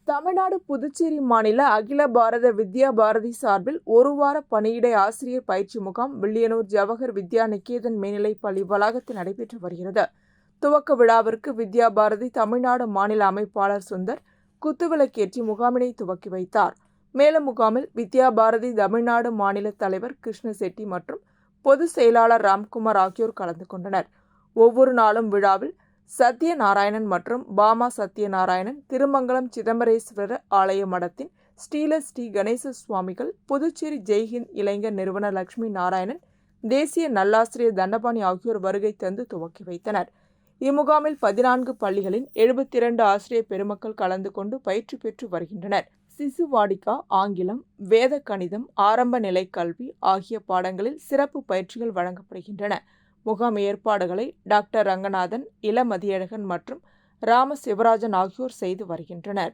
தமிழ்நாடு புதுச்சேரி மாநில அகில பாரத வித்யா பாரதி சார்பில் ஒரு வார பணியிடை ஆசிரியர் பயிற்சி முகாம் வில்லியனூர் ஜவஹர் வித்யா நிகேதன் மேல்நிலைப் பள்ளி வளாகத்தில் நடைபெற்று வருகிறது. துவக்க விழாவிற்கு வித்யா பாரதி தமிழ்நாடு மாநில அமைப்பாளர் சுந்தர் குத்துவிளக்கேற்றி முகாமினை துவக்கி வைத்தார். மேலும் முகாமில் வித்யா பாரதி தமிழ்நாடு மாநில தலைவர் கிருஷ்ண செட்டி மற்றும் பொதுச் செயலாளர் ராம்குமார் ஆகியோர் கலந்து கொண்டனர். ஒவ்வொரு நாளும் விழாவில் சத்யநாராயணன் மற்றும் பாமா சத்யநாராயணன், திருமங்கலம் சிதம்பரேஸ்வரர் ஆலய மடத்தின் ஸ்ரீல ஸ்ரீ கணேச சுவாமிகள், புதுச்சேரி ஜெய்ஹிந்த் இளைஞர் நிறுவனர் லட்சுமி நாராயணன், தேசிய நல்லாசிரியர் தண்டபாணி ஆகியோர் வருகை தந்து துவக்கி வைத்தனர். இம்முகாமில் 14 பள்ளிகளின் 72 ஆசிரியர் பெருமக்கள் கலந்து கொண்டு பயிற்சி பெற்று வருகின்றனர். சிசுவாடிகா, ஆங்கிலம், வேத கணிதம், ஆரம்ப நிலை கல்வி ஆகிய பாடங்களில் சிறப்பு பயிற்சிகள் வழங்கப்படுகின்றன. முகாம் ஏற்பாடுகளை டாக்டர் ரங்கநாதன், இளமதியழகன் மற்றும் ராம சிவராஜன் ஆகியோர் செய்து வருகின்றனர்.